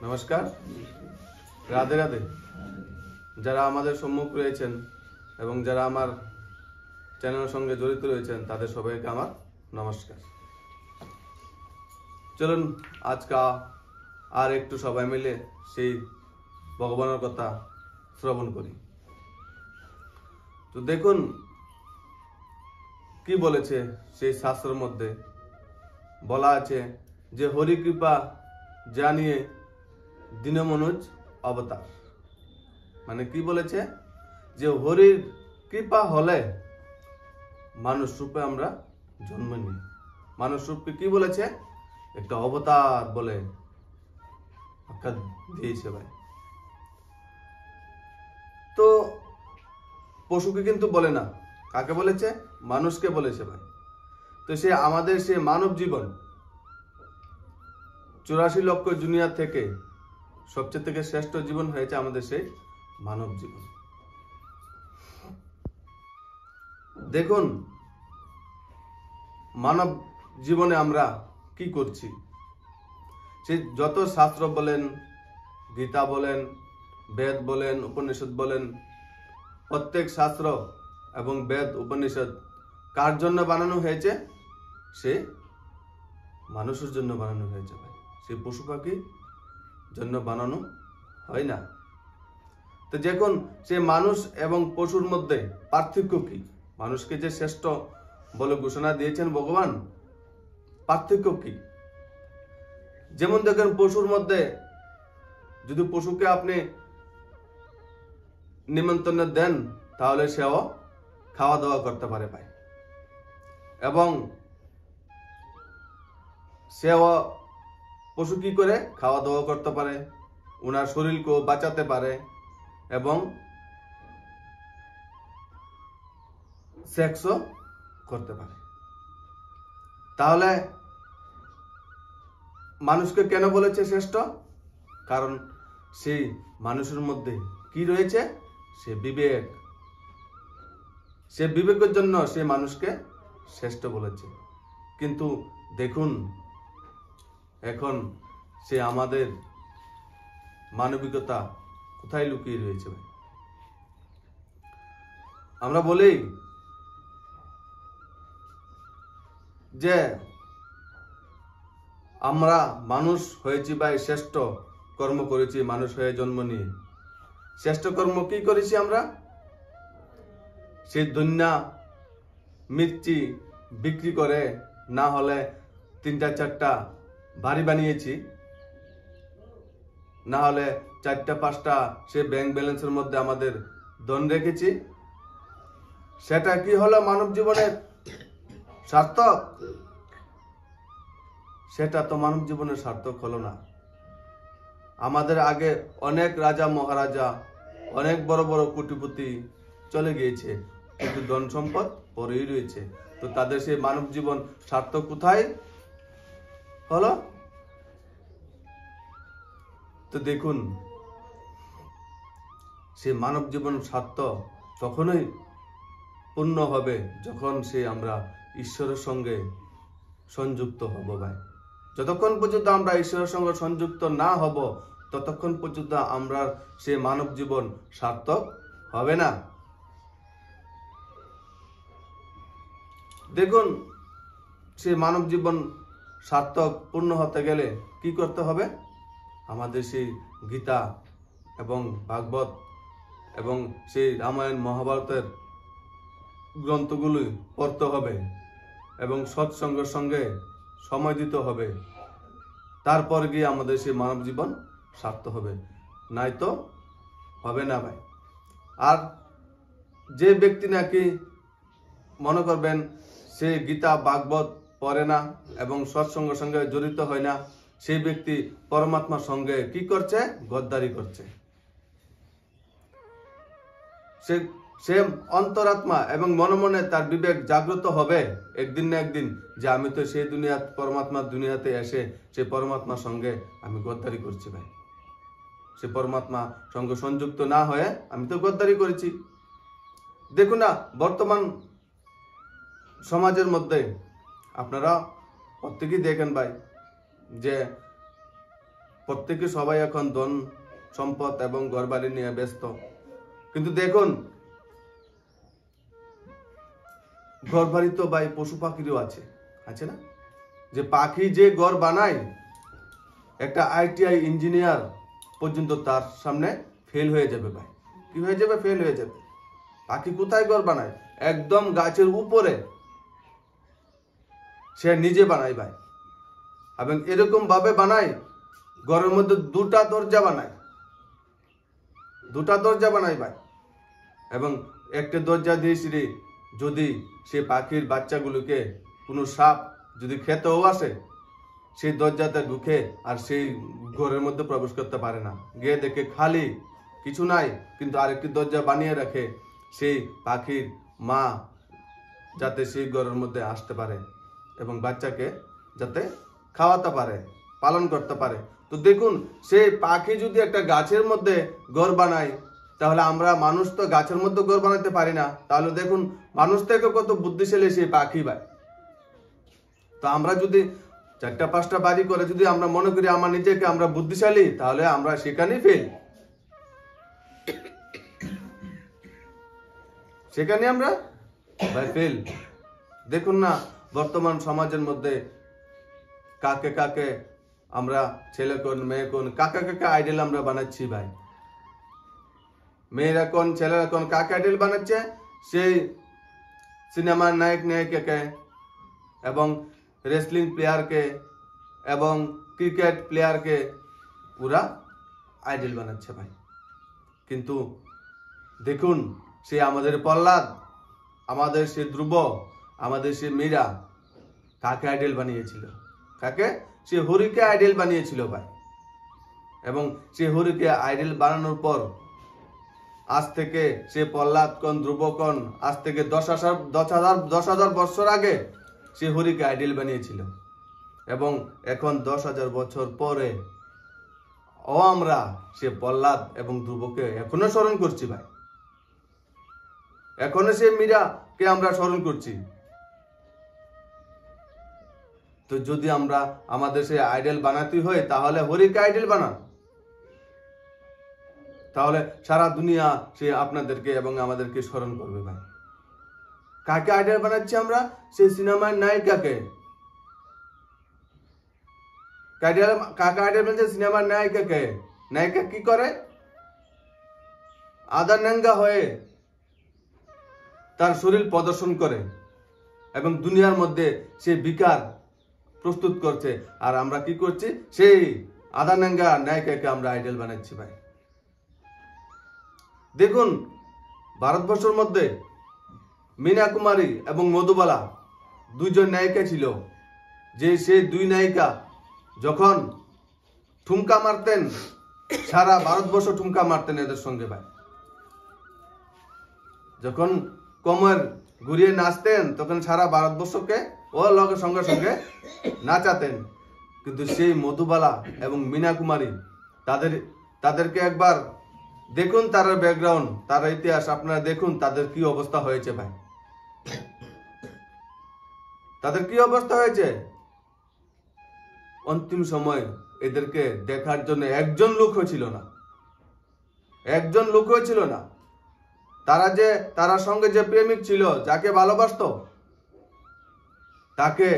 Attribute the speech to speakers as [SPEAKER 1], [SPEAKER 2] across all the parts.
[SPEAKER 1] নমস্কার, রাধে রাধে। যারা আমাদের সম্মুখ রয়েছেন এবং যারা আমার চ্যানেলের সঙ্গে জড়িত রয়েছেন তাদের সবাইকে আমার নমস্কার। চলুন আজকে আর একটু সবাই মিলে সেই ভগবানের কথা শ্রবণ করি। তো দেখুন কি বলেছে সেই শাস্ত্রের মধ্যে বলা আছে যে হরি কৃপা জানিয়ে দীনমনুজ অবতার। মানে কি বলেছে যে হরির কৃপা হলে মানুষ রূপে আমরা জন্ম নিই। মানুষ রূপকে কি বলেছে? একটা অবতার বলে আখ্যা দিয়েছে ভাই। তো পশুকে কিন্তু বলে না, কাকে বলেছে? মানুষকে বলেছে ভাই। তো সে আমাদের সে মানব জীবন 84 লক্ষ দুনিয়া থেকে সবচেয়ে থেকে শ্রেষ্ঠ জীবন হয়েছে আমাদের সেই মানব জীবন। দেখুন মানব জীবনে আমরা কি করছি, সে যত শাস্ত্র বলেন, গীতা বলেন, বেদ বলেন, উপনিষদ বলেন, প্রত্যেক শাস্ত্র এবং বেদ উপনিষদ কার জন্য বানানো হয়েছে? সে মানুষের জন্য বানানো হয়েছে ভাই। সে পশু পাখির জন্য বানানো হয় না। তো যখন সে মানুষ এবং পশুর মধ্যে পার্থক্য কি? মানুষকে যে শ্রেষ্ঠ বলে ঘোষণা দিয়েছেন ভগবান, পার্থক্য কি? যেমন দেখেন পশুর মধ্যে যদি পশুকে আপনি নিমন্ত্রণ দেন তাহলে সেও খাওয়া দাওয়া করতে পারে ভাই, এবং সেও পশু কি করে খাওয়া দাওয়া করতে পারে, ওনার শরীরকেও বাঁচাতে পারে এবং সেক্সও করতে পারে। তাহলে মানুষকে কেন বলেছে শ্রেষ্ঠ? কারণ সেই মানুষের মধ্যে কি রয়েছে? সে বিবেক। সে বিবেকের জন্য সে মানুষকে শ্রেষ্ঠ বলেছে। কিন্তু দেখুন এখন সে আমাদের মানবিকতা কোথায় লুকিয়ে রয়েছে ভাই। আমরা বলি যে আমরা মানুষ হয়েছি ভাই, শ্রেষ্ঠ কর্ম করেছি মানুষ হয়ে জন্ম নিয়ে। শ্রেষ্ঠ কর্ম কি করেছি আমরা? সেই দুনিয়া মির্চি বিক্রি করে না হলে 3টা 4টা বাড়ি বানিয়েছি, না হলে 4টা 5টা সে ব্যাংক ব্যালেন্সের মধ্যে আমাদের ধন রেখেছি। সেটা কি হলো মানব জীবনের সার্থক? সেটা তো মানব জীবনের সার্থক হলো না। আমাদের আগে অনেক রাজা মহারাজা, অনেক বড় বড় কোটিপতি চলে গিয়েছে, কিন্তু ধন সম্পদ পরেই রয়েছে। তো তাদের সেই মানব জীবন সার্থক কোথায় হলো? তো দেখুন সে মানব জীবন সার্থক তখনই পূর্ণ হবে যখন সে আমরা ঈশ্বরের সঙ্গে সংযুক্ত হব ভাই। যতক্ষণ পর্যন্ত আমরা ঈশ্বরের সঙ্গে সংযুক্ত না হব ততক্ষণ পর্যন্ত আমরা সে মানব জীবন সার্থক হবে না। দেখুন সে মানব জীবন সার্থক পূর্ণ হতে গেলে কি করতে হবে? আমাদের সেই গীতা এবং ভাগবত এবং সেই রামায়ণ মহাভারতের গ্রন্থগুলি পড়তে হবে এবং সৎসঙ্গের সঙ্গে সময় দিতে হবে। তারপর গিয়ে আমাদের সেই মানব জীবন সার্থক হবে, নাই তো হবে না ভাই। আর যে ব্যক্তি নাকি মনে করবেন সে গীতা ভাগবত পড়ে না এবং সৎসঙ্গের সঙ্গে জড়িত হয় না, সেই ব্যক্তি পরমাত্মার সঙ্গে কি করছে? গদ্দারি করছে। সে অন্তরাত্মা এবং মনে মনে তার বিবেক জাগ্রত হবে একদিন না একদিন যে আমি তো সেই দুনিয়া পরমাত্মার দুনিয়াতে এসে সেই পরমাত্মার সঙ্গে আমি গদ্দারি করছি ভাই। সে পরমাত্মা সঙ্গে সংযুক্ত না হয়ে আমি তো গদ্দারি করেছি। দেখুন না বর্তমান সমাজের মধ্যে আপনারা প্রত্যেকেই দেখেন ভাই যে প্রত্যেকে সবাই এখন ধন সম্পদ এবং ঘরবাড়ি নিয়ে ব্যস্ত। কিন্তু দেখুন, ঘরবাড়ি তো ভাই পশু পাখিরও আছে না? যে পাখি যে ঘর বানায়, একটা ITI ইঞ্জিনিয়ার পর্যন্ত তার সামনে ফেল হয়ে যাবে ভাই। কি হয়ে যাবে? ফেল হয়ে যাবে। পাখি কোথায় ঘর বানায়? একদম গাছের উপরে সে নিজে বানায় ভাই। এবং এরকম ভাবে বানায়, ঘরের মধ্যে দুটা দরজা বানায় ভাই। এবং একটা দরজা দিয়ে যদি সে পাখির বাচ্চাগুলোকে কোনো সাপ যদি খেতেও আসে, সেই দরজাতে ঢুকে আর সেই ঘরের মধ্যে প্রবেশ করতে পারে না। গিয়ে দেখে খালি, কিছু নাই, কিন্তু আরেকটি দরজা বানিয়ে রাখে সেই পাখির মা, যাতে সেই ঘরের মধ্যে আসতে পারে এবং বাচ্চাকে যাতে খাওয়াতে পারে, পালন করতে পারে। তো দেখুন, সেই পাখি যদি একটা গাছের মধ্যে ঘর বানায়, তাহলে আমরা মানুষ তো গাছের মধ্যে ঘর বানাতে পারি না। তাহলে দেখুন, মানুষ থেকে কত বুদ্ধিশালী সেই পাখি ভাই। তো আমরা যদি 4-5টা বাড়ি করে যদি আমরা মনে করি আমার নিজেকে আমরা বুদ্ধিশালী, তাহলে আমরা সেখানেই আমরা ভাই ফেল। দেখুন না, বর্তমান সমাজের মধ্যে কাকে আমরা ছেলে কোন মেয়ে কোন কাকে আইডল আমরা বানাচ্ছি ভাই। মেয়েরা কোন ছেলেরা কোন কাকে আইডল বানাচ্ছে? সেই সিনেমার নায়ক নায়িকাকে এবং রেসলিং প্লেয়ারকে এবং ক্রিকেট প্লেয়ারকে ওরা আইডল বানাচ্ছে ভাই। কিন্তু দেখুন, সে আমাদের প্রহ্লাদ, আমাদের সে ধ্রুব, আমাদের সে মীরা কাকে আইডল বানিয়েছিল? কাকে? সে হরিকে আইডল বানিয়েছিল ভাই। এবং সে হরিকে আইডল বানানোর পর আজ থেকে সে প্রহ্লাদ কোন ধ্রুব কোন আজ থেকে 10,000 বছর আগে সে হরিকে আইডল বানিয়েছিল। এবং এখন 10,000 বছর পরে আমরা সে প্রহ্লাদ এবং ধ্রুবকে এখনো স্মরণ করছি ভাই। এখনো সে মীরাকে আমরা স্মরণ করছি। তো যদি আমরা আমাদের সে আইডল বানাতে হয়, তাহলে হরিকে আইডল বানান, তাহলে সারা দুনিয়া সে আপনাদেরকে এবং আমাদেরকে স্মরণ করবে ভাই। কাকে আইডল বানাচ্ছি আমরা? সেই সিনেমার নায়িকাকে। কাকে আইডল বানাচ্ছে? সিনেমার নায়িকাকে। নায়িকা কি করে? আধা নাঙ্গা হয়ে তার শরীর প্রদর্শন করে এবং দুনিয়ার মধ্যে সে বিকার প্রস্তুত করছে। আর আমরা কি করছি? সেই আধা নাঙ্গা নায়িকাকে আমরা আইডল বানাচ্ছি ভাই। দেখুন, ভারতবর্ষের মধ্যে মীনা কুমারী এবং মধুবালা দুইজন নায়িকা ছিল। যে সেই দুই নায়িকা যখন ঠুমকা মারতেন, সারা ভারতবর্ষ ঠুমকা মারতেন এদের সঙ্গে ভাই। যখন কোমর ঘুরিয়ে নাচতেন, তখন সারা ভারতবর্ষকে ও লোকের সঙ্গে সঙ্গে নাচাতেন। কিন্তু সেই মধুবালা এবং মীনা কুমারী তাদেরকে একবার দেখুন, তার ব্যাকগ্রাউন্ড, তার ইতিহাস আপনারা দেখুন, তাদের কি অবস্থা হয়েছে ভাই। তাদের কি অবস্থা হয়েছে? অন্তিম সময় এদেরকে দেখার জন্য একজন লোকও ছিল না। তারা সঙ্গে যে প্রেমিক ছিল, যাকে ভালোবাসতো, তাকে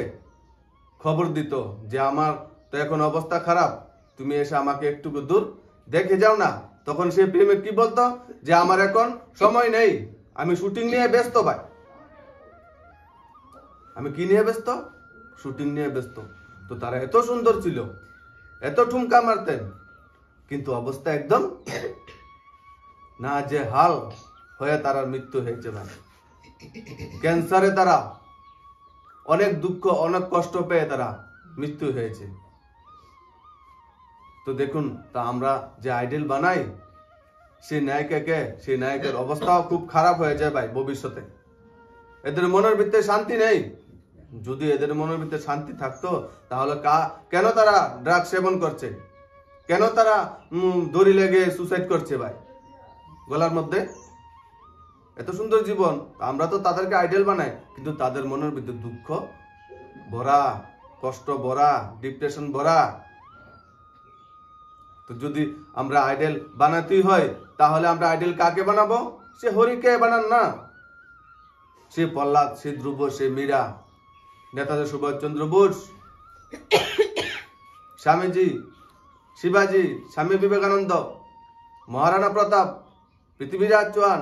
[SPEAKER 1] খবর দিত যে আমার তো এখন অবস্থা খারাপ, তুমি এসে আমাকে একটু দূর দেখে যাও না। তখন সে প্রেমিক কি বলতো? যে আমার এখন সময় নেই, আমি শুটিং নিয়ে ব্যস্ত ভাই। আমি কি নিয়ে ব্যস্ত? শুটিং নিয়ে ব্যস্ত। তো তারা এত সুন্দর ছিল, এত ঠুমকা মারতেন, কিন্তু অবস্থা একদম না যে হাল হয়ে তার মৃত্যু হয়েছে ভাই। ক্যান্সারে তারা অনেক দুঃখ, অনেক কষ্ট পেয়ে তারা মৃত্যু হয়েছে। তো দেখুন, তা আমরা যে আইডল বানাই সেই নায়িকার অবস্থাও খুব খারাপ হয়ে যায় ভাই ভবিষ্যতে। এদের মনের ভিতরে শান্তি নেই। যদি এদের মনের ভিতরে শান্তি থাকতো, তাহলে কেন তারা ড্রাগ সেবন করছে? কেন তারা দড়ি লেগে সুসাইড করছে ভাই গলার মধ্যে? এত সুন্দর জীবন, আমরা তো তাদেরকে আইডল বানাই, কিন্তু তাদের মনের ভিতরে দুঃখ ভরা, কষ্ট ভরা, ডিপ্রেশন ভরা। তো যদি আমরা আইডল বানাতেই হয়, তাহলে আমরা আইডল কাকে বানাবো? সে হরিকে বানান না, সে প্রহ্লাদ, সে ধ্রুব, সে মীরা, নেতাজি সুভাষচন্দ্র বোস, স্বামীজি, শিবাজি, স্বামী বিবেকানন্দ, মহারাণা প্রতাপ, পৃথ্বীরাজ চৌহান,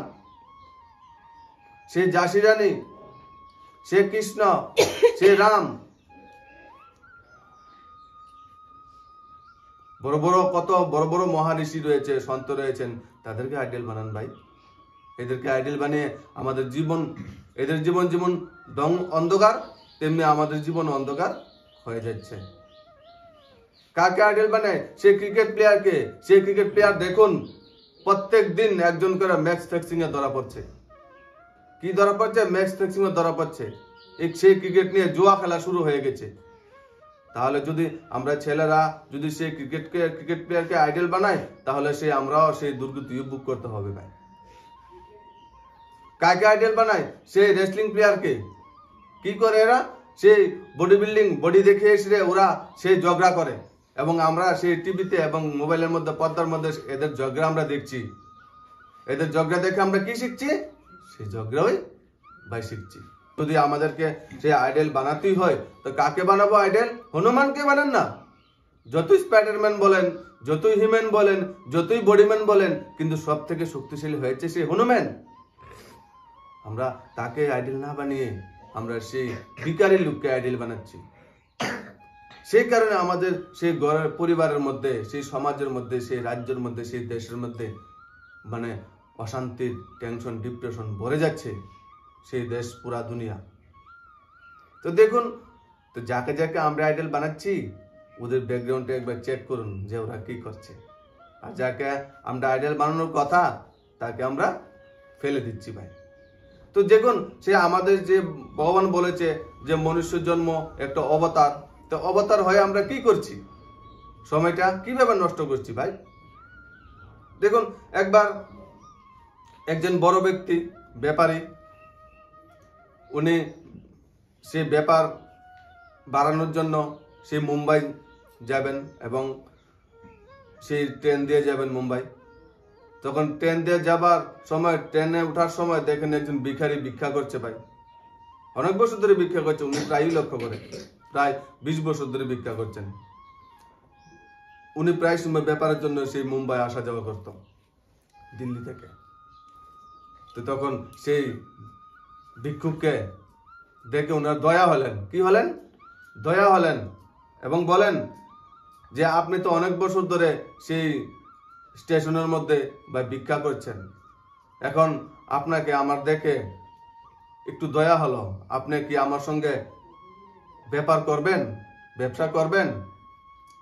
[SPEAKER 1] সে ঝাঁসি রানী, সে কৃষ্ণ, সে রাম, কত বড় বড় মহারিষি রয়েছে, সন্ত রয়েছেন, তাদেরকে আইডল বানান ভাই। এদেরকে আইডল বানিয়ে আমাদের জীবন, এদের জীবন যেমন অন্ধকার, তেমনি আমাদের জীবন অন্ধকার হয়ে যাচ্ছে। কাকে আইডল বানায়? সে ক্রিকেট প্লেয়ারকে। সে ক্রিকেট প্লেয়ার দেখুন প্রত্যেক দিন একজন করে ম্যাচ ফিক্সিং এ ধরা পড়ছে। কি ধরা পড়ছে? ম্যাচ ফিক্সিং এ ধরা পড়ছে। সেই ক্রিকেট নিয়ে জুয়া খেলা শুরু হয়ে গেছে। তাহলে যদি আমরা ছেলেরা যদি সেই ক্রিকেট প্লেয়ারকে আইডল বানাই, তাহলে আমরাও সেই দুর্গতি বুক করতে হবে ভাই। কাকে আইডল বানায়? সেই রেসলিং প্লেয়ারকে। কি করে এরা? সেই বডি বিল্ডিং, বডি দেখে এসে ওরা সেই ঝগড়া করে, এবং আমরা সেই টিভিতে এবং মোবাইলের মধ্যে, পর্দার মধ্যে এদের ঝগড়া আমরা দেখছি। এদের ঝগড়া দেখে আমরা কি শিখছি? সেই ঝগড়াই ভাই শিখছি। যদি আমাদেরকে সেই আইডল বানাতেই হয়, তো কাকে বানাবো আইডল? হনুমানকে বানান না। যতই স্পাইডারম্যান বলেন, যতই হিম্যান বলেন, যতই বডিম্যান বলেন, কিন্তু সব থেকে শক্তিশালী হয়েছে সেই হনুমান। আমরা তাকে আইডল না বানিয়ে আমরা সেই ভিখারি লোককে আইডল বানাচ্ছি। সেই কারণে আমাদের সেই ঘরের পরিবারের মধ্যে, সেই সমাজের মধ্যে, সেই রাজ্যের মধ্যে, সেই দেশের মধ্যে মানে অশান্তির, টেনশন, ডিপ্রেশন ভরে যাচ্ছে সেই দেশ, পুরা দুনিয়া। তো দেখুন, তো যাকে যাকে আমরা আইডল বানাচ্ছি, ওদের ব্যাকগ্রাউন্ডে একবার চেক করুন যে ওরা কি করছে। আর যাকে আমরা আইডল বানানোর কথা, তাকে আমরা ফেলে দিচ্ছি ভাই। তো দেখুন, সে আমাদের যে ভগবান বলেছে যে মনুষ্য জন্ম একটা অবতার, তো অবতার হয়ে আমরা কি করছি? সময়টা কিভাবে নষ্ট করছি ভাই? দেখুন, একবার একজন বড় ব্যক্তি, ব্যাপারী, উনি সে ব্যাপার বাড়ানোর জন্য সে মুম্বাই যাবেন, এবং সেই ট্রেন দিয়ে যাবেন মুম্বাই। তখন ট্রেন দিয়ে যাবার সময়, ট্রেনে ওঠার সময় দেখেন একজন ভিখারি ভিক্ষা করছে ভাই। অনেক বছর ধরে ভিক্ষা করছে, উনি প্রায়ই লক্ষ্য করে, প্রায় 20 বছর ধরে ভিক্ষা করছেন। উনি প্রায় সময় ব্যাপারের জন্য সেই মুম্বাই আসা যাওয়া করত দিল্লি থেকে। তো তখন সেই ভিক্ষুককে দেখে ওনার দয়া হলেন। কি হলেন? দয়া হলেন, এবং বলেন যে আপনি তো অনেক বছর ধরে সেই স্টেশনের মধ্যে বা ভিক্ষা করছেন, এখন আপনাকে আমার দেখে একটু দয়া হলো, আপনি কি আমার সঙ্গে ব্যাপার করবেন, ব্যবসা করবেন?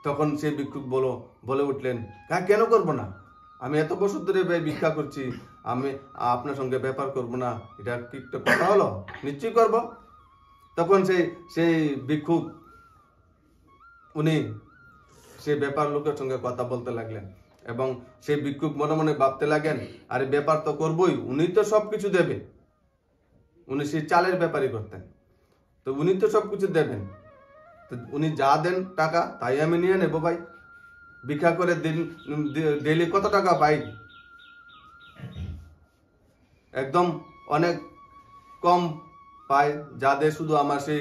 [SPEAKER 1] তখন সেই ভিক্ষুক বলে উঠলেন, কেন করব না? আমি এত বছর ধরে ভিক্ষা করছি, আমি আপনার সঙ্গে ব্যাপার করব না, এটা কি একটা কথা হলো? নিশ্চয়ই করব। তখন সেই ভিক্ষুক উনি সেই ব্যাপার লোকের সঙ্গে কথা বলতে লাগলেন, এবং সেই ভিক্ষুক মনে মনে ভাবতে লাগেন, আরে ব্যাপার তো করবই, উনি তো সবকিছু দেবে। উনি সেই চালের ব্যাপারই করতেন, তো উনি তো সবকিছু দেবেন, তো উনি যা দেন টাকা তাই আমি নিয়ে নেবো ভাই। ভিক্ষা করে ডেইলি কত টাকা পাই? একদম অনেক কম পাই, যাদের শুধু আমার সেই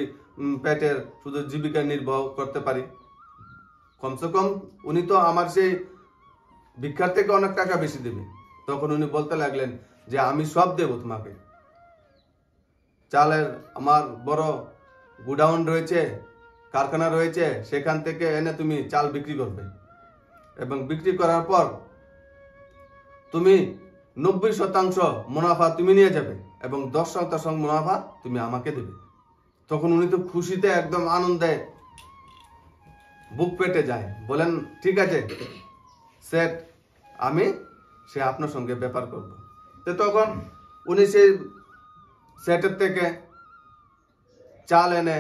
[SPEAKER 1] পেটের শুধু জীবিকা নির্বাহ করতে পারি। কমসে কম উনি তো আমার সেই ভিক্ষার থেকে অনেক টাকা বেশি দেবে। তখন উনি বলতে লাগলেন যে আমি সব দেবো তোমাকে, চালের আমার বড় গুডাউন রয়েছে, কারখানা রয়েছে, সেখান থেকে এনে তুমি চাল বিক্রি করবে, এবং বিক্রি করার পর তুমি 90% মুনাফা তুমি নিয়ে যাবে, এবং 10% মুনাফা তুমি আমাকে দেবে। তখন উনি তো খুশিতে একদম আনন্দে বুক পেটে যায়, বলেন ঠিক আছে সেট, আমি আপনার সঙ্গে ব্যাপার করব। তো তখন উনি সেই সেটের থেকে চাল এনে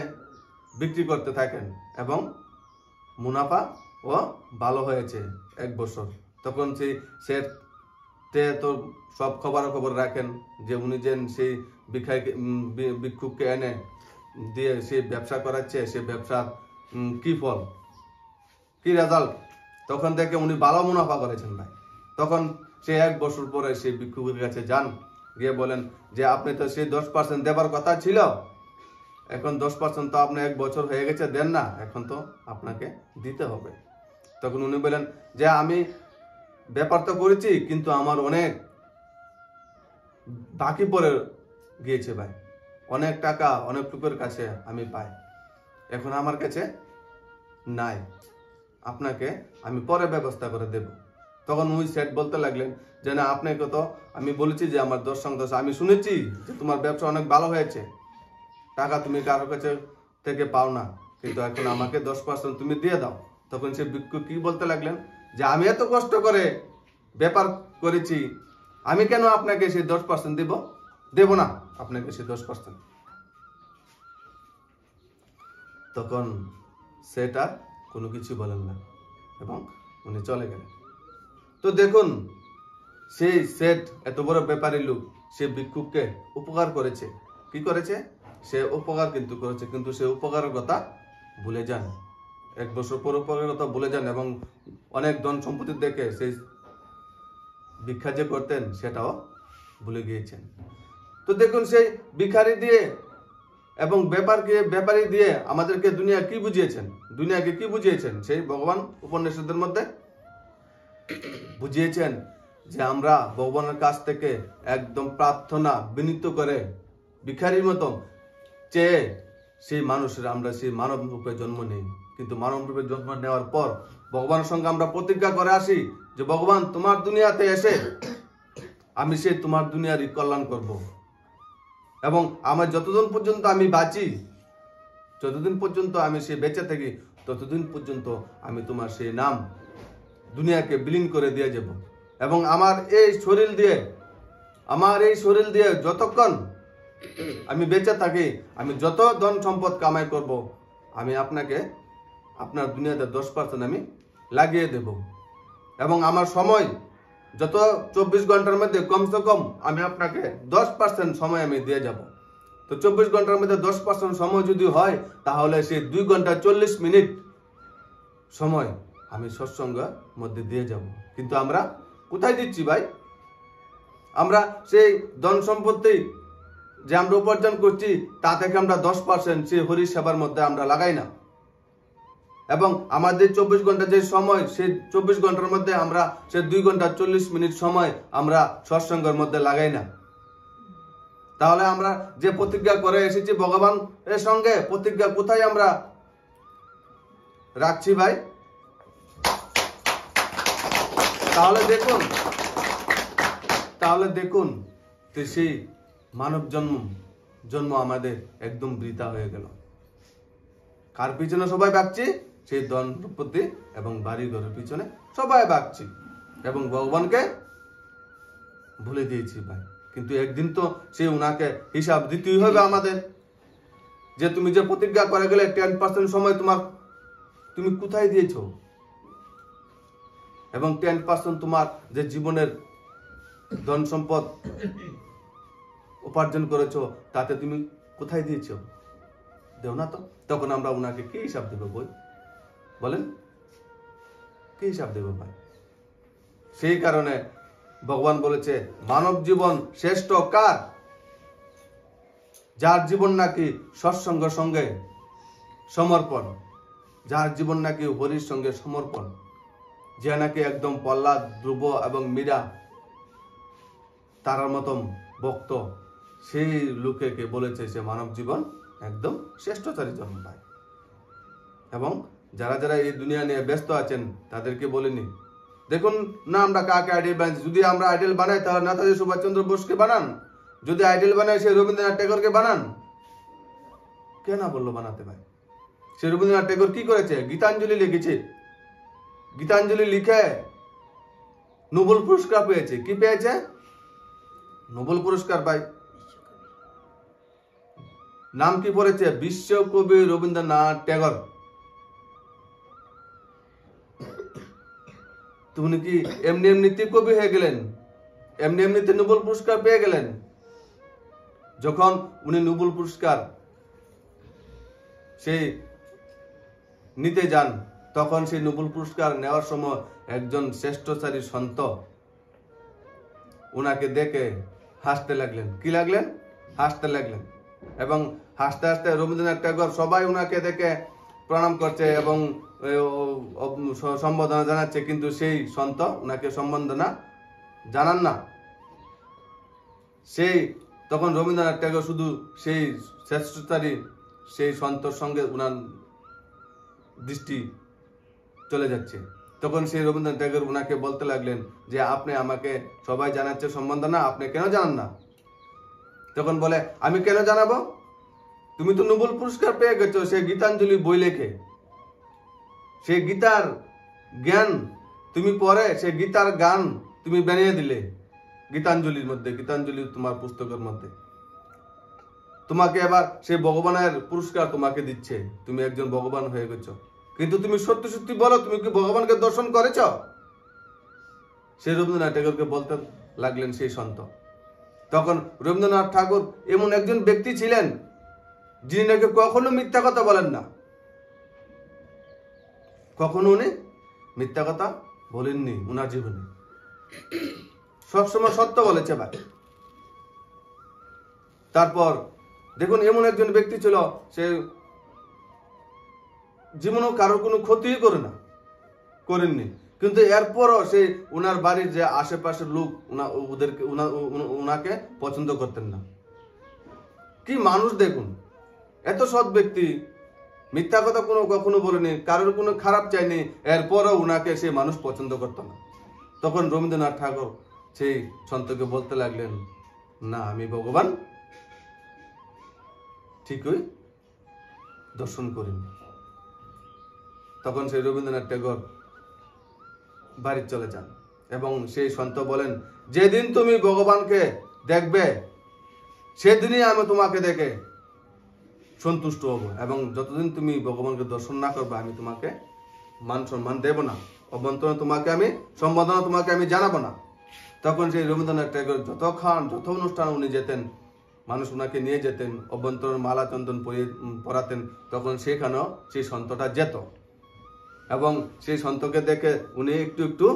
[SPEAKER 1] বিক্রি করতে থাকেন, এবং মুনাফা ও ভালো হয়েছে 1 বছর। তখন সেই সেটে তো সব খবর রাখেন যে উনি যেন সেই ভিক্ষুককে এনে দিয়ে সেই ব্যবসা করাচ্ছে, সেই ব্যবসার কি ফল, কি রেজাল্ট। তখন থেকে উনি ভালো মুনাফা করেছেন ভাই। তখন সে 1 বছর পরে সেই ভিক্ষুকের কাছে যান, গিয়ে বলেন যে আপনি তো সেই 10% দেবার কথা ছিল, এখন 10% তো আপনি 1 বছর হয়ে গেছে দেন না, এখন তো আপনাকে দিতে হবে। তখন উনি বলেন যে আমি ব্যাপার তো করেছি, কিন্তু আমার অনেক বাকি পড়ে গিয়েছে ভাই, অনেক টাকা অনেক লোকের কাছে আমি পাই, এখন আমার কাছে নাই, আপনাকে আমি পরে ব্যবস্থা করে দেব। তখন ওই সেট বলতে লাগলেন যে না, আপনাকে তো আমি বলেছি যে আমার 10 আমি শুনেছি যে তোমার ব্যবসা অনেক ভালো হয়েছে, টাকা তুমি কারোর কাছে থেকে পাও না, কিন্তু এখন আমাকে 10% তুমি দিয়ে দাও। তখন সে ভিক্ষুক কি বলতে লাগলেন যে আমি এত কষ্ট করে ব্যাপার করেছি, আমি কেন আপনাকে সেই 10% দেব না আপনাকে সেই 10%। তখন সেটা কোনো কিছু বলেন না এবং উনি চলে গেলেন। তো দেখুন, সেই সেট এত বড় ব্যাপারী লোক সে ভিক্ষুককে উপকার করেছে। কি করেছে? সে উপকার কিন্তু করেছে, কিন্তু সে উপকারের কথা ভুলে যান। 1 বছর পর উপকারের কথা ভুলে যান এবং অনেক ধন সম্পত্তি দেখে সেই ভিক্ষা যে করতেন সেটাও ভুলে গিয়েছেন। তো দেখুন, সেই ভিখারি দিয়ে এবং ব্যাপারী দিয়ে আমাদেরকে দুনিয়াকে কি বুঝিয়েছেন? সেই ভগবান উপনিষদের মধ্যে বুঝিয়েছেন যে আমরা ভগবানের কাছ থেকে একদম প্রার্থনা বিনীত করে ভিখারির মতো চেয়ে আমরা সেই মানব রূপে জন্ম নেই। কিন্তু মানব রূপে জন্ম নেওয়ার পর ভগবানের সঙ্গে আমরা প্রতিজ্ঞা করে আসি যে ভগবান, তোমার দুনিয়াতে এসে আমি সেই তোমার দুনিয়ারই কল্যাণ করব, এবং আমার যতদিন পর্যন্ত আমি বাঁচি, যতদিন পর্যন্ত আমি সে বেঁচে থাকি, ততদিন পর্যন্ত আমি তোমার সেই নাম দুনিয়াকে বিলীন করে দিয়ে যাব। এবং আমার এই শরীর দিয়ে যতক্ষণ আমি বেঁচে থাকি, আমি যত ধন সম্পদ কামাই করব, আমি আপনাকে আপনার দুনিয়াতে 10% আমি লাগিয়ে দেব। এবং আমার সময় যত 24 ঘন্টার মধ্যে কমসে কম আমি আপনাকে 10% সময় আমি দিয়ে যাব। তো 24 ঘন্টার মধ্যে 10% সময় যদি হয়, তাহলে সেই 2 ঘন্টা 40 মিনিট সময় আমি সৎসঙ্গের মধ্যে দিয়ে যাব। কিন্তু আমরা কোথায় দিচ্ছি ভাই? আমরা সেই ধন সম্পত্তি যে আমরা উপার্জন করছি, তা থেকে আমরা 10% সেই হরি সেবার মধ্যে আমরা লাগাই না। এবং আমাদের 24 ঘন্টা যে সময়, সেই 24 ঘন্টার মধ্যে আমরা সেই 2 ঘন্টা 40 মিনিট সময় আমরা সৎসঙ্গের মধ্যে লাগাই না। তাহলে আমরা যে প্রতিজ্ঞা করে এসেছি ভগবানের সঙ্গে, প্রতিজ্ঞা কোথায় আমরা রাখছি ভাই? তাহলে দেখুন সেই মানব জন্ম আমাদের একদম বৃথা হয়ে গেল। কার পিছনে সবাই ভাগছি? সেই ধন সম্পত্তি এবং বাড়ি ঘরের পিছনে সবাই ভাগছি এবং ভগবানকে ভুলে দিয়েছি ভাই। কিন্তু একদিন তো সেই উনাকে হিসাব দিতেই হবে আমাদের, যে তুমি যে প্রতিজ্ঞা করে গেলে 10% সময় তুমি কোথায় দিয়েছো, এবং 10% তোমার যে জীবনের ধন সম্পদ উপার্জন করেছো, তাতে তুমি কোথায় দিয়েছো? দেও না তো। তখন আমরা উনাকে কি হিসাব দেবো বলেন? কি হিসাব দেবো ভাই? সেই কারণে ভগবান বলেছে, মানব জীবন শ্রেষ্ঠ কার? যার জীবন নাকি সৎসঙ্গ সঙ্গে সমর্পণ, যার জীবন নাকি হরির সঙ্গে সমর্পণ, যে নাকি একদম প্রহ্লাদ, ধ্রুব এবং মীরা তারার মতন ভক্ত, সেই লোকেকে বলেছে সে মানব জীবন একদম শ্রেষ্ঠচারী জন্ম পায়। এবং যারা যারা এই দুনিয়া নিয়ে ব্যস্ত আছেন তাদেরকে বলিনি, দেখুন না আমরা কাকে আইডল বানাই। যদি আমরা আইডল বানাই, তাহলে নেতাজি সুভাষচন্দ্র বোসকে বানান। যদি আইডল বানাই, সে রবীন্দ্রনাথ ঠাকুরকে বানান। কে না বললো বানাতে ভাই? সে রবীন্দ্রনাথ ঠাকুর কি করেছে? গীতাঞ্জলি লিখেছে। গীতাঞ্জলি লিখে নোবেল পুরস্কার পেয়েছে। কি পেয়েছে? নোবেল পুরস্কার ভাই। নাম কি পড়েছে? বিশ্বকবি রবীন্দ্রনাথ ঠাকুর। তুমি কি এমনিতে কবি হয়ে গেলেন? এমনিতে নোবেল পুরস্কার পেয়ে গেলেন? যখন উনি নোবেল পুরস্কার সেই নিতে যান, তখন সেই নোবেল পুরস্কার নেওয়ার সময় একজন শ্রেষ্ঠচারী সন্ত উনাকে দেখে হাসতে লাগলেন। কি লাগলেন? হাসতে লাগলেন। এবং হাসতে হাসতে রবীন্দ্রনাথ ট্যাগর সবাই উনাকে দেখে প্রণাম করছে এবং সম্বোধনা জানাচ্ছে, কিন্তু সেই সন্ত উনাকে সম্বোধনা জানান না। সেই তখন রবীন্দ্রনাথ ট্যাগর শুধু সেই শ্রেষ্ঠচারী সেই সন্তর সঙ্গে উনার দৃষ্টি চলে যাচ্ছে। তখন সেই রবীন্দ্রনাথ ট্যাগর উনাকে বলতে লাগলেন যে আপনি আমাকে সবাই জানাচ্ছে সম্বোধনা, আপনি কেন জানান না? তখন বলে, আমি কেন জানাবো? তুমি তো নোবেল পুরস্কার পেয়ে গেছো সেই গীতাঞ্জলি বই লেখে। সেই গীতার জ্ঞান তুমি পড়ে সেই গীতার গান তুমি বানিয়ে দিলে গীতাঞ্জলির মধ্যে, গীতাঞ্জলি তোমার পুস্তকের মধ্যে। তোমাকে এবার সেই ভগবানের পুরস্কার তোমাকে দিচ্ছে, তুমি একজন ভগবান হয়ে গেছো। কিন্তু তুমি সত্যি সত্যি বলো, তুমি কি ভগবানকে দর্শন করেছ? সেই রবীন্দ্রনাথ ঠাকুরকে বলতে লাগলেন সেই সন্ত। তখন রবীন্দ্রনাথ ঠাকুর এমন একজন ব্যক্তি ছিলেন যিনি নাকি কখনো মিথ্যা কথা বলেন না। কখনো উনি মিথ্যা কথা বলেননি উনার জীবনে, সবসময় সত্য বলেছে ভাই। তারপর দেখুন, এমন একজন ব্যক্তি ছিল, সে জীবনেও কারোর কোনো ক্ষতিই করেননি, কিন্তু এরপরও সে উনার বাড়ির যে আশেপাশের লোক উনাকে পছন্দ করতেন না। কি মানুষ দেখুন, এত সৎ ব্যক্তি, মিথ্যা কথা কখনো বলেনি, কারোর কোনো খারাপ চাইনি, এরপরও উনাকে সে মানুষ পছন্দ করত না। তখন রবীন্দ্রনাথ ঠাকুর সেই সন্তকে বলতে লাগলেন, না, আমি ভগবান ঠিকই দর্শন করিনি। তখন সেই রবীন্দ্রনাথ ঠাকুর বাড়ি চলে যান এবং সেই সন্ত বলেন, যেদিন তুমি ভগবানকে দেখবে সেদিনই আমি তোমাকে দেখে সন্তুষ্ট হব, এবং যতদিন তুমি ভগবানকে দর্শন না করবে আমি তোমাকে মান সম্মান দেব না, অভ্যন্তরে তোমাকে আমি সম্বোধনা তোমাকে আমি জানাবো না। তখন সেই রবীন্দ্রনাথ ঠাকুর যত অনুষ্ঠান উনি যেতেন, মানুষ উনাকে নিয়ে যেতেন, অভ্যন্তরের মালা চন্দন পরাতেন, তখন সেখানেও সেই সন্তটা যেত এবং সেই সন্তকে দেখে উনি একটু একটু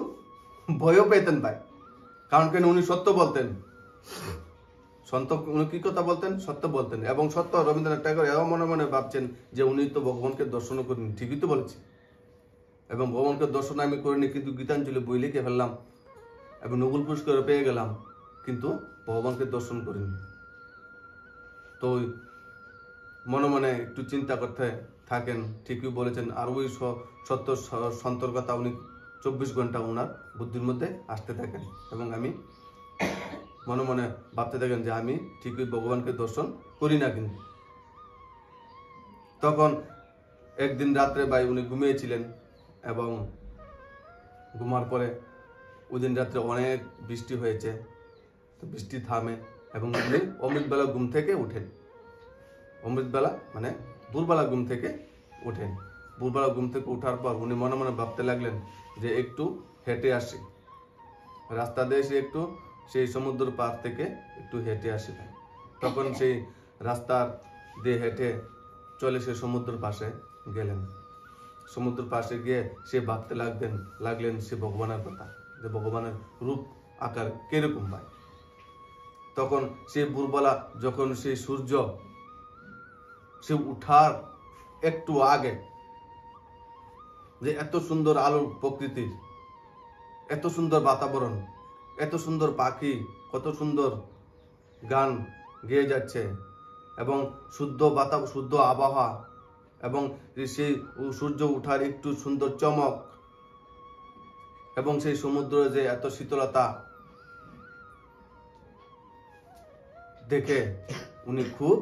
[SPEAKER 1] ভয়ও পেতেন ভাই। কারণ কেন? উনি সত্য বলতেন। সন্ত উনি কি কথা বলতেন? সত্য বলতেন। এবং সত্য রবীন্দ্রনাথ ঠাকুর এও মনে মনে ভাবছেন যে উনি তো ভগবানকে দর্শন করেনি, ঠিকই তো বলেছে, এবং ভগবানকে দর্শন আমি করিনি, কিন্তু গীতাঞ্জলি বই লিখে ফেললাম এবং নোবেল পুরস্কার পেয়ে গেলাম, কিন্তু ভগবানকে দর্শন করিনি। তো মনে মনে একটু চিন্তা করতে থাকেন, ঠিকই বলেছেন। আর ওই সত্য সন্তর কথা উনি 24 ঘন্টা ওনার বুদ্ধির মধ্যে আসতে থাকেন এবং আমি মনে মনে ভাবতে থাকেন যে আমি ঠিকই ভগবানকে দর্শন করি না। কিন্তু তখন একদিন রাত্রে ভাই উনি ঘুমিয়েছিলেন এবং ঘুমার পরে ওই দিন রাত্রে অনেক বৃষ্টি হয়েছে, তো বৃষ্টি থামে এবং উনি অমৃতবেলা ঘুম থেকে উঠেন। অমৃতবেলা মানে ভোরবেলা ঘুম থেকে উঠেন। ভোরবেলা ঘুম থেকে উঠার পর উনি মনে মনে ভাবতে লাগলেন যে একটু হেঁটে আসি, রাস্তা দিয়ে এসে একটু সেই সমুদ্র পার থেকে একটু হেঁটে আসি। তখন সেই রাস্তার দিয়ে হেঁটে চলে সে সমুদ্রের পাশে গেলেন। সমুদ্রের পাশে গিয়ে সে ভাবতে লাগলেন সে ভগবানের কথা, যে ভগবানের রূপ আকার কিরকম হয়। তখন সেই ভোরবেলা যখন সেই সূর্য সে উঠার একটু আগে, যে এত সুন্দর আলোর প্রকৃতির, এত সুন্দর বাতাবরণ, এত সুন্দর পাখি, কত সুন্দর গান গেয়ে যাচ্ছে এবং শুদ্ধ আবহাওয়া এবং সেই সূর্য উঠার একটু সুন্দর চমক এবং সেই সমুদ্রের যে এত শীতলতা দেখে উনি খুব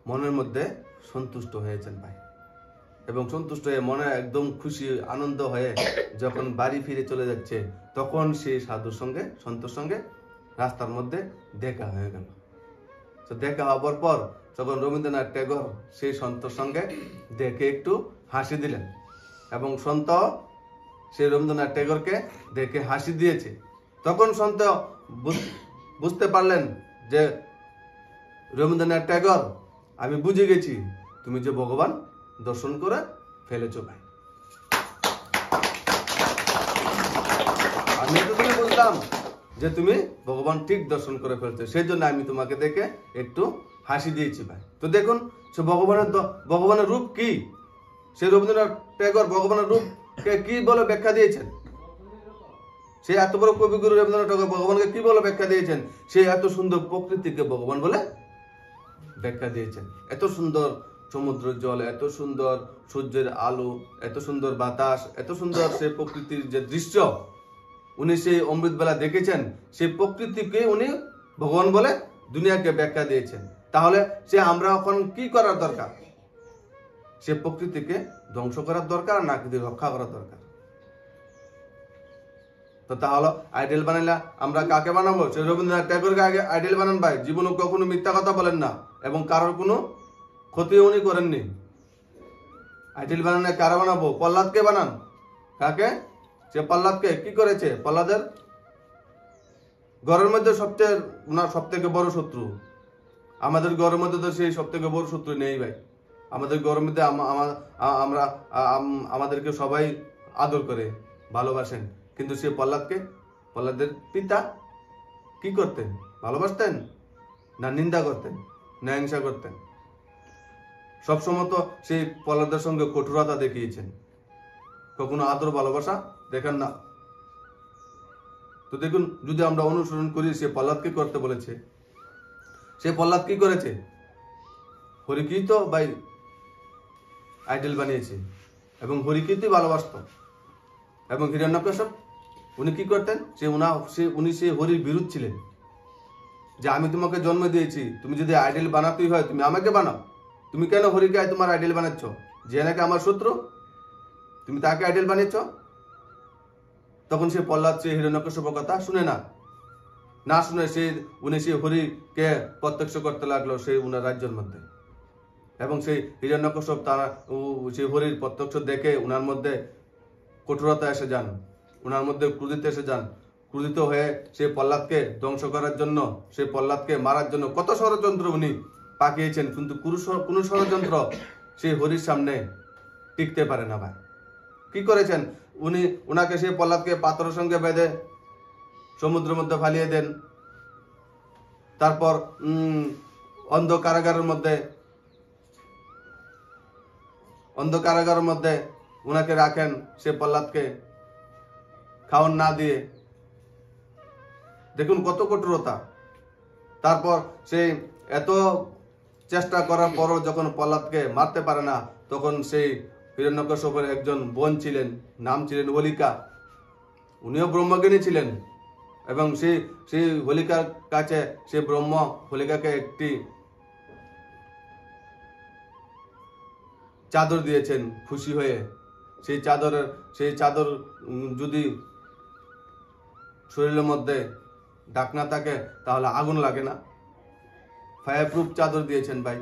[SPEAKER 1] মনের মধ্যে সন্তুষ্ট হয়েছেন ভাই। এবং সন্তুষ্ট হয়ে মনে একদম খুশি আনন্দ হয়ে যখন বাড়ি ফিরে চলে যাচ্ছে, তখন সেই সাধুর সঙ্গে সন্তর সঙ্গে রাস্তার মধ্যে দেখা হয়ে গেল। তো দেখা হবার পর তখন রবীন্দ্রনাথ ঠাকুর সেই সন্তর সঙ্গে দেখে একটু হাসি দিলেন এবং সন্ত সেই রবীন্দ্রনাথ ঠাকুরকে দেখে হাসি দিয়েছে। তখন সন্ত বুঝতে পারলেন যে রবীন্দ্রনাথ ঠাকুর, আমি বুঝে গেছি তুমি যে ভগবান দর্শন করে ফেলেছো ভাই। যে তুমি ভগবান ঠিক দর্শন করে ফেলছো, সেই জন্য আমি তোমাকে দেখে একটু হাসি দিয়েছি ভাই। তো দেখুন সে ভগবানের রূপ কি, সে রবীন্দ্রনাথ ট্যাগর ভগবানের রূপকে কি বলে ব্যাখ্যা দিয়েছেন, সে এত বড় কবিগুরু রবীন্দ্রনাথ ঠাকুর ভগবানকে কি বলে ব্যাখ্যা দিয়েছেন, সে এত সুন্দর প্রকৃতিকে ভগবান বলে ব্যাখ্যা দিয়েছেন। এত সুন্দর সমুদ্রের জল, এত সুন্দর সূর্যের আলো, এত সুন্দর বাতাস, এত সুন্দর সে প্রকৃতির যে দৃশ্য উনি সেই অমৃতবেলা দেখেছেন, সেই প্রকৃতিকে উনি ভগবান বলে দুনিয়াকে ব্যাখ্যা দিয়েছেন। তাহলে সে আমরা এখন কি করার দরকার? সে প্রকৃতিকে ধ্বংস করার দরকার নাকি রক্ষা করার দরকার? তো তাহলে আইডল বানাইলা আমরা কাকে বানাবো? সে রবীন্দ্রনাথ ট্যাগরকে আগে আইডল বানান ভাই। জীবনে কখনো মিথ্যা কথা বলেন না এবং কারোর কোনো ক্ষতিও উনি করেননি। আইডল বানানো কারা বানাবো? প্রহ্লাদকে বানান। কাকে? সে প্রহ্লাদকে কি করেছে? প্রহ্লাদের ঘরের মধ্যে সব থেকে বড় শত্রু। আমাদের ঘরের মধ্যে তো সেই সব থেকে বড় শত্রু নেই ভাই। আমাদের ঘরের মধ্যে আমরা আমাদেরকে সবাই আদর করে ভালোবাসেন, কিন্তু সে প্রহ্লাদের পিতা কি করতেন? ভালোবাসতেন না নিন্দা করতেন না হিংসা করতেন? সবসময় তো সেই প্রহ্লাদের সঙ্গে কঠোরতা দেখিয়েছেন, কখনো আদর ভালোবাসা দেখেন না। তো দেখুন, যদি আমরা অনুসরণ করি সে প্রহ্লাদ কি করতে বলেছে, সে প্রহ্লাদ কি করেছে? হরিকেই তো ভাই আইডল বানিয়েছে এবং হরিকেই তো ভালোবাসত। এবং হিরণ্যকশিপু উনি কি করতেন? উনি সেই হরির বিরুদ্ধ ছিলেন, যে আমি তোমাকে জন্ম দিয়েছি, তুমি যদি আইডল বানাতেই হয় তুমি আমাকে বানাও। তুমি কেন হরিকে তোমার আইডল বানাচ্ছ? যে নাকি আমার শত্রু, তুমি তাকে আইডল বানিয়েছ। তখন সে প্রহ্লাদ সে হিরণ্যকশিপুর কথা শুনে না শুনে উনি সেই হরিকে প্রত্যক্ষ করতে লাগলো সেই উনার রাজ্যের মধ্যে। এবং সেই হিরণ্যকশিপু তারা সেই হরির প্রত্যক্ষ দেখে উনার মধ্যে কঠোরতা এসে যান, উনার মধ্যে ক্রোধিত এসে যান। ক্রোধিত হয়ে সেই প্রহ্লাদকে ধ্বংস করার জন্য, সেই প্রহ্লাদকে মারার জন্য কত ষড়যন্ত্র উনি পাকিয়েছেন, কিন্তু কোন ষড়যন্ত্র সেই হরির সামনে টিকতে পারে না ভাই। কি করেছেন? উনাকে সেই প্রহ্লাদকে পাথরের সঙ্গে বেঁধে সমুদ্রের মধ্যে ফালিয়ে দেন। তারপর অন্ধ কারাগারের মধ্যে উনাকে রাখেন, সে প্রহ্লাদকে খাওয়ান না দিয়ে। দেখুন কত কঠোরতা। তারপর সে এত চেষ্টা করার পরও যখন প্রহ্লাদকে মারতে পারে না, তখন সেই হিরণ্যকশিপুর একজন বোন ছিলেন, নাম ছিলেন হোলিকা। উনিও ব্রহ্মজ্ঞানী ছিলেন এবং সেই হোলিকার কাছে সে ব্রহ্ম হোলিকাকে একটি চাদর দিয়েছেন খুশি হয়ে। সেই চাদর যদি শরীরের মধ্যে দাগ না থাকে তাহলে আগুন লাগে না। ফায়ার প্রুফ চাদর দিয়েছেন ভাই,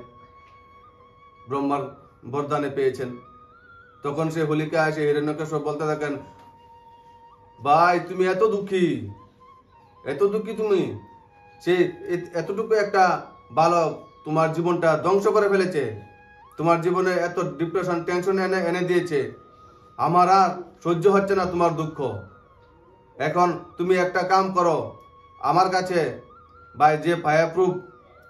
[SPEAKER 1] ব্রহ্মার বরদানে পেয়েছেন। তখন সে হোলিকা এসে হিরণ্যকশিপু বলতে থাকেন, ভাই তুমি এত দুঃখী তুমি, সে এতটুকু একটা বালক তোমার জীবনটা ধ্বংস করে ফেলেছে, তোমার জীবনে এত ডিপ্রেশন টেনশন এনে দিয়েছে, আমার আর সহ্য হচ্ছে না তোমার দুঃখ। এখন তুমি একটা কাম করো, আমার কাছে ভাই যে ফায়ারপ্রুফ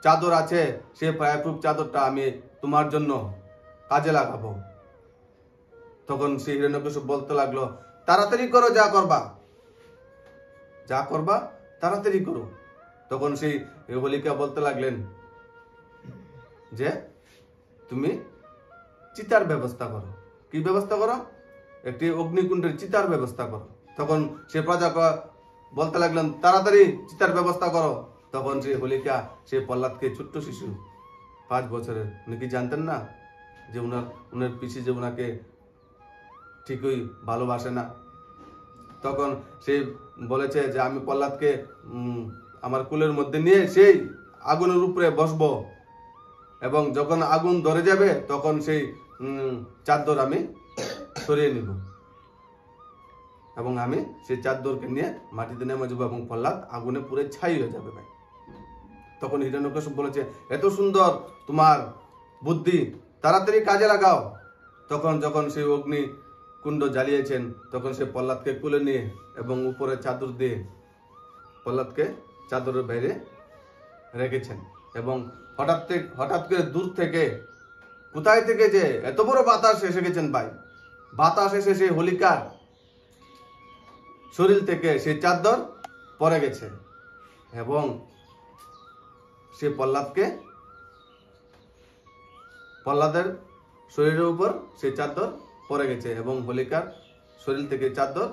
[SPEAKER 1] চাদর আছে, সেই ফায়ারপ্রুফ চাদরটা আমি তোমার জন্য কাজে লাগাবো। তখন সেই হিরণ্যকশিপু বলতে লাগলো, তাড়াতাড়ি করো, যা করবা তাড়াতাড়ি করো। তখন সেই হোলিকা বলতে লাগলেন যে তুমি চিতার ব্যবস্থা করো। কি ব্যবস্থা করো? একটি অগ্নিকুণ্ডের চিতার ব্যবস্থা করো। তখন সে প্রজা বলতে লাগলেন, তাড়াতাড়ি চিতার ব্যবস্থা করো। তখন সেই হোলিকা সেই প্রহ্লাদকে, ছোট্ট শিশু 5 বছরের, উনি কি জানতেন না যে উনার পিসি যে উনাকে ঠিকই ভালোবাসে না। তখন সে বলেছে যে আমি প্রহ্লাদকে আমার কুলের মধ্যে নিয়ে সেই আগুনের উপরে বসবো এবং যখন আগুন ধরে যাবে তখন সেই চাদর আমি সরিয়ে নিব এবং আমি সেই চাদরকে নিয়ে মাটিতে নেমে যাবো এবং প্রহ্লাদ আগুনে পুরে ছাই হয়ে যাবে ভাই। তখন হিরণ্যকশিপু বলেছে, এত সুন্দর তোমার বুদ্ধি, তাড়াতাড়ি কাজে লাগাও। যখন সেই অগ্নি কুণ্ড জ্বালিয়েছেন, তখন সে প্রহ্লাদকে কুলে নিয়ে এবং উপরে চাদর দিয়ে প্রহ্লাদকে চাদরের বাইরে রেখেছেন এবং হঠাৎ করে দূর থেকে কোথায় থেকে যে এত বড় বাতাস এসে গেছেন ভাই, বাতাস এসে সেই হোলিকার শরীর থেকে সেই চাদর পড়ে গেছে এবং সে প্রহ্লাদের শরীরের উপর সেই চাদর পড়ে গেছে এবং হোলিকার শরীর থেকে চাদর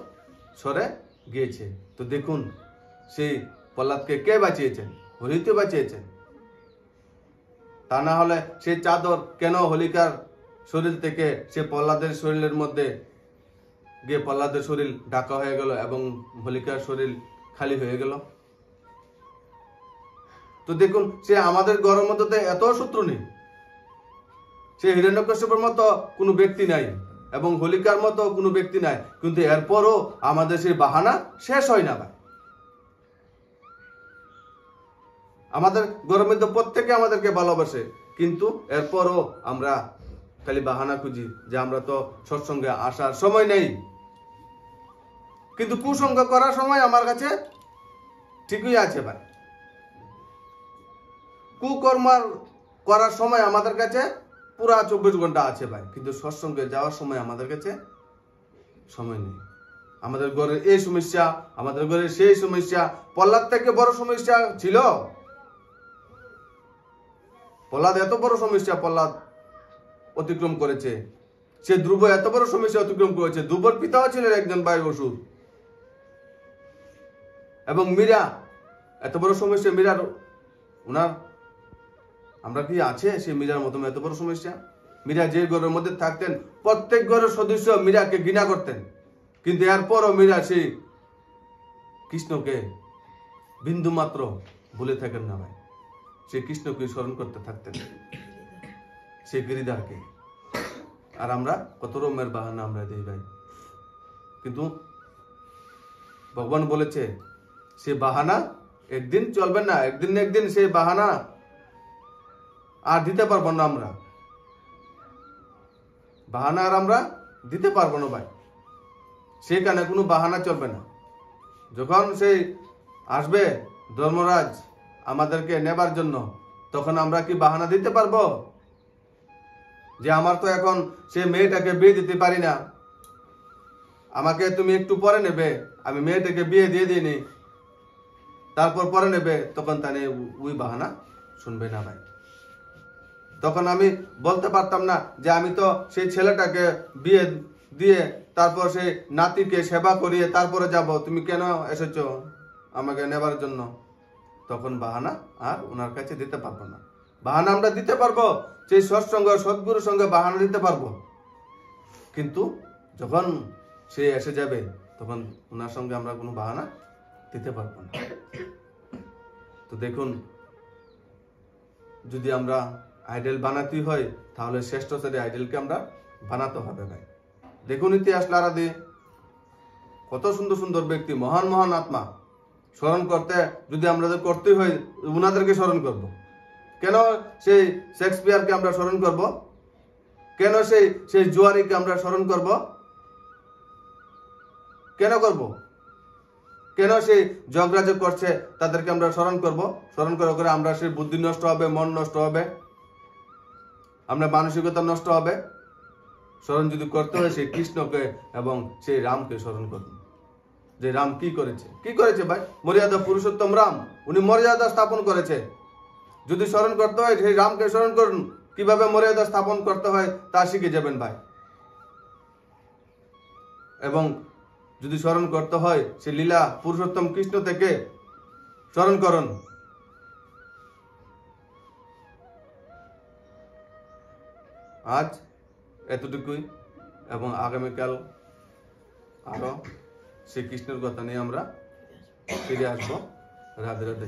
[SPEAKER 1] সরে গিয়েছে। তো দেখুন সেই প্রহ্লাদকে কে বাঁচিয়েছেন? হোলি তো বাঁচিয়েছেন। তা না হলে সেই চাদর কেন হোলিকার শরীর থেকে সে প্রহ্লাদের শরীরের মধ্যে গিয়ে প্রহ্লাদের শরীর ঢাকা হয়ে গেল এবং হোলিকার শরীর খালি হয়ে গেল? তো দেখুন সে আমাদের ঘরের মধ্যে এত শত্রু নেই, সে হিরণ্যকশ্যপের মতো কোনো ব্যক্তি নাই এবং হোলিকার মতো কোনো ব্যক্তি নাই, কিন্তু এরপরও আমাদের সেই বাহানা শেষ হয় না ভাই। আমাদের ঘরের মধ্যে প্রত্যেকে আমাদেরকে ভালোবাসে, কিন্তু এরপরও আমরা খালি বাহানা খুঁজি যে আমরা তো সৎসঙ্গে আসার সময় নেই, কিন্তু কুসঙ্গ করার সময় আমার কাছে ঠিকই আছে ভাই। কুকর্ম করার সময় আমাদের কাছে পুরা 24 ঘন্টা আছে ভাই, কিন্তু সৎসঙ্গে যাওয়ার সময় আমাদের কাছে সময় নেই। আমাদের ঘরের এই সমস্যা, আমাদের ঘরের সেই সমস্যা। প্রহ্লাদ থেকে বড় সমস্যা ছিল? প্রহ্লাদ এত বড় সমস্যা প্রহ্লাদ অতিক্রম করেছে। সে ধ্রুব এত বড় সমস্যা অতিক্রম করেছে। ধ্রুবর পিতাও ছিলেন একজন ভাই অসুর এবং মীরা এত বড় সমস্যা। মীরার ওনার আমরা কি আছে সেই মীরার মতো এত বড় সমস্যা? মীরা যে ঘরের মধ্যে থাকতেন প্রত্যেক ঘরের সদস্য মীরাকে ঘৃণা করতেন, কিন্তু এরপরও মীরা সেই কৃষ্ণকে বিন্দু মাত্র ভুলে থাকেন না ভাই। সে কৃষ্ণকে স্মরণ করতে থাকতেন, সে গিরিধারকে। আর আমরা কত রকমের বাহানা আমরা দিই ভাই। কিন্তু ভগবান বলেছে সে বাহানা একদিন চলবে না, একদিন না একদিন সেই বাহানা আর দিতে পারবো না। আমরা বাহানা আর আমরা দিতে পারবো না ভাই। সেখানে কোনো বাহানা চলবে না। যখন সেই আসবে ধর্মরাজ আমাদেরকে নেবার জন্য, তখন আমরা কি বাহানা দিতে পারবো যে আমার তো এখন সে মেয়েটাকে বিয়ে দিতে পারি না, আমাকে তুমি একটু পরে নেবে, আমি মেয়েটাকে বিয়ে দিয়ে দিইনি, তারপর পরে নেবে? তখন তাহলে ওই বাহানা শুনবে না ভাই। তখন আমি বলতে পারতাম না যে আমি তো সেই ছেলেটাকে বিয়ে দিয়ে তারপর সেই নাতিকে সেবা করিয়ে তারপরে যাব, তুমি কেন এসেছো আমাকে নেবার জন্য? তখন বাহানা আর ওনার কাছে দিতে পারবো না। বাহানা আমরা দিতে পারবো সেই সৎসঙ্গ সদ্গুরুর সঙ্গে বাহানা দিতে পারবো, কিন্তু যখন সে এসে যাবে তখন ওনার সঙ্গে আমরা কোনো বাহানা দিতে পারবো না। তো দেখুন, যদি আমরা আইডল বানাতে হয় তাহলে শ্রেষ্ঠ শ্রেণী আইডলকে আমরা বানাতে হবে ভাই। দেখুন ইতিহাস লারা দিয়ে কত সুন্দর সুন্দর ব্যক্তি, মহান মহান আত্মা স্মরণ করতে যদি আমাদের করতে হয় উনাদেরকে স্মরণ করব। কেন সেই শেক্সপিয়ারকে আমরা স্মরণ করব? কেন সেই জুয়ারিকে আমরা স্মরণ করব? কেন করব? কেন সেই জগরাজ করছে তাদেরকে আমরা স্মরণ করব? স্মরণ করে আমরা সেই বুদ্ধি নষ্ট হবে, মন নষ্ট হবে, আমরা মানসিকতা নষ্ট হবে। স্মরণ যদি করতে হয় সেই কৃষ্ণকে এবং সেই রামকে স্মরণ করুন। যে রাম কি করেছে ভাই? মর্যাদা পুরুষোত্তম রাম, উনি মর্যাদা স্থাপন করেছে। যদি স্মরণ করতে হয় সেই রামকে স্মরণ করুন, কিভাবে মর্যাদা স্থাপন করতে হয় তা শিখে যাবেন ভাই। এবং যদি স্মরণ করতে হয় সে লীলা পুরুষোত্তম কৃষ্ণ থেকে স্মরণ করুন। আজ এতটুকুই, এবং আগামীকাল আরো শ্রীকৃষ্ণের কথা নিয়ে আমরা ফিরে আসবো। রাধে রাধে।